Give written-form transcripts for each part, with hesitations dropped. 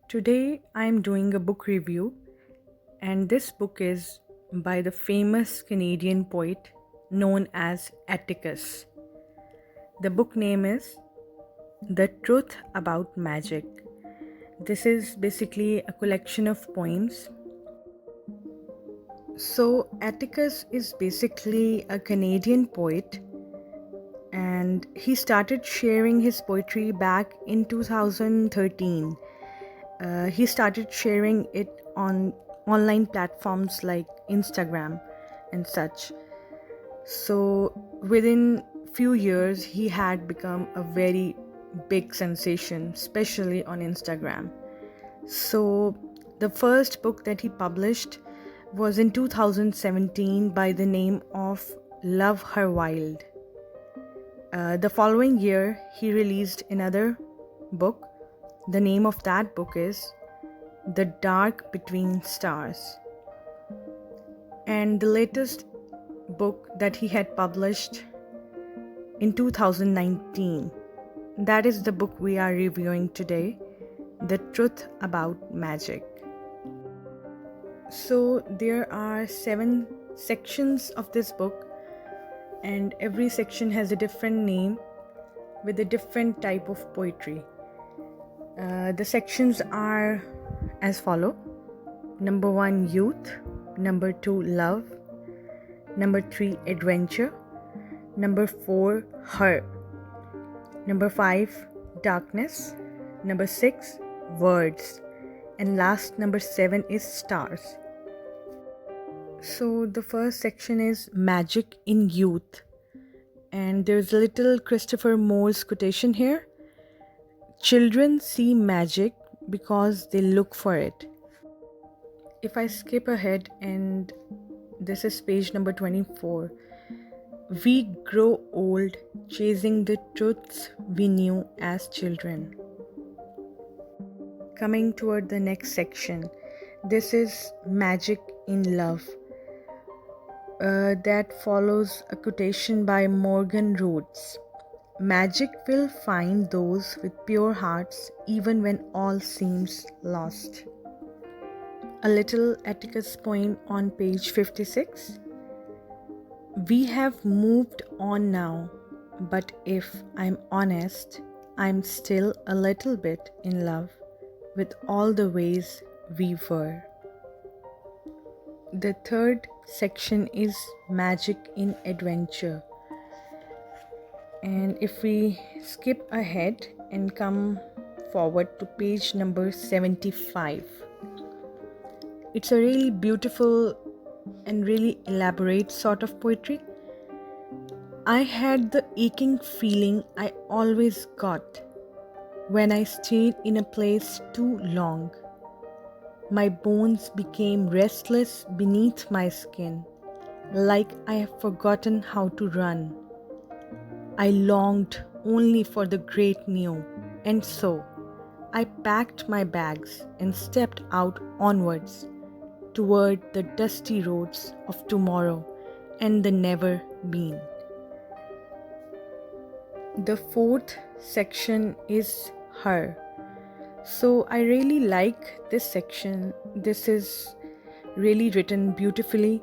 Today I'm doing a book review, and this book is by the famous Canadian poet known as Atticus. The book name is The Truth About Magic. This is basically a collection of poems. So, Atticus is basically a Canadian poet, and he started sharing his poetry back in 2013. He started sharing it on online platforms like Instagram and such. So within few years, he had become a very big sensation, especially on Instagram. So the first book that he published was in 2017 by the name of Love Her Wild. The following year, he released another book. The name of that book is The Dark Between Stars. And the latest book that he had published in 2019, that is the book we are reviewing today, The Truth About Magic. So there are 7 sections of this book, and every section has a different name with a different type of poetry. The sections are as follow. Number 1, youth. Number 2, love. Number 3, adventure. Number 4, her. Number 5, darkness. Number 6, words. And last, number 7 is stars. So the first section is magic in youth. And there's a little Christopher More's quotation here. Children see magic because they look for it. If I skip ahead, and this is page number 24. We grow old chasing the truths we knew as children. Coming toward the next section, this is magic in love. That follows a quotation by Morgan Rhodes. Magic will find those with pure hearts even when all seems lost. A little Atticus poem on page 56. We have moved on now, but if I'm honest, I'm still a little bit in love with all the ways we were. The third section is magic in adventure. And if we skip ahead and come forward to page number 75, it's a really beautiful and really elaborate sort of poetry. I had the aching feeling I always got when I stayed in a place too long. My bones became restless beneath my skin, like I have forgotten how to run. I longed only for the great new, and so I packed my bags and stepped out onwards toward the dusty roads of tomorrow and the never been. The fourth section is her. So I really like this section. This is really written beautifully,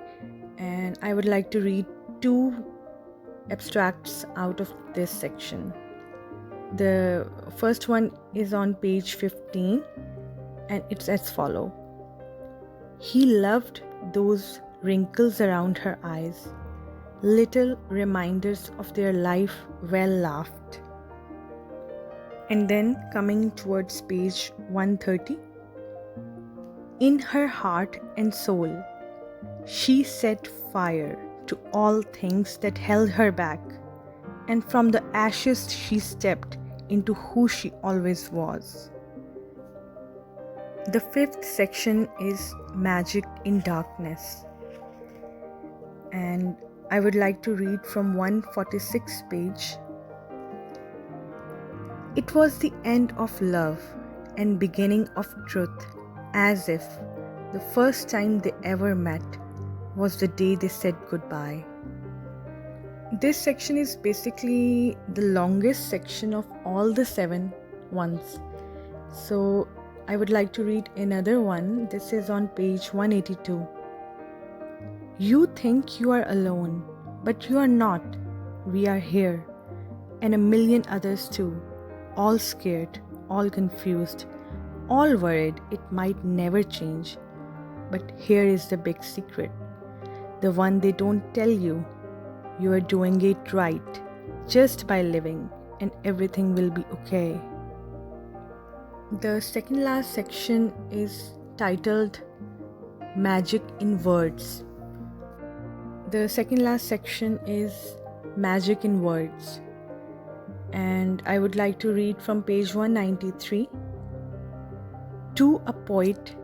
and I would like to read 2 abstracts out of this section. The first one is on page 15, and it's as follow. He loved those wrinkles around her eyes, little reminders of their life well laughed. And then coming towards page 130, in her heart and soul, she set fire to all things that held her back, and from the ashes she stepped into who she always was. The 5th section is magic in darkness, and I would like to read from 146th page. It was the end of love and beginning of truth, as if the first time they ever met was the day they said goodbye. This section is basically the longest section of all the 7 ones. So I would like to read another one. This is on page 182. You think you are alone, but you are not. We are here, and a million others too, all scared, all confused, all worried it might never change. But here is the big secret, the one they don't tell you. You are doing it right, just by living, and everything will be okay. The second last section is titled Magic in Words. The second last section is Magic in Words, and I would like to read from page 193. To a poet,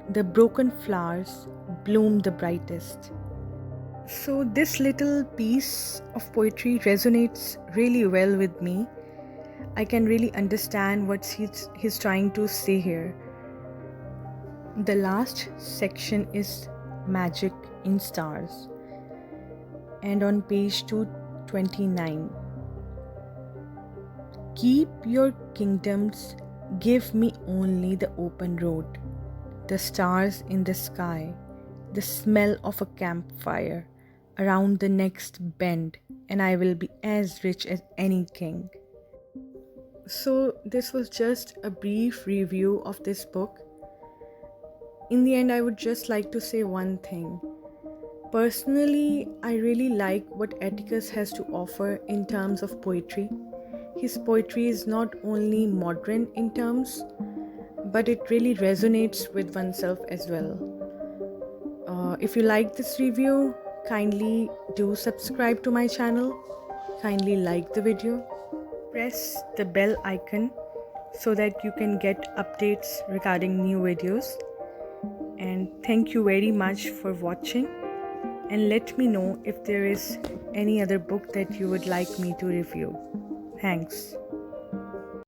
the broken flowers bloom the brightest. So this little piece of poetry resonates really well with me. I can really understand what he's trying to say here. The last section is Magic in Stars, and on page 229. Keep your kingdoms, give me only the open road, the stars in the sky, the smell of a campfire around the next bend, and I will be as rich as any king. So this was just a brief review of this book. In the end, I would just like to say one thing. Personally, I really like what Atticus has to offer in terms of poetry. His poetry is not only modern in terms, but it really resonates with oneself as well. If you like this review, kindly do subscribe to my channel. Kindly like the video. Press the bell icon so that you can get updates regarding new videos. And thank you very much for watching. And let me know if there is any other book that you would like me to review. Thanks.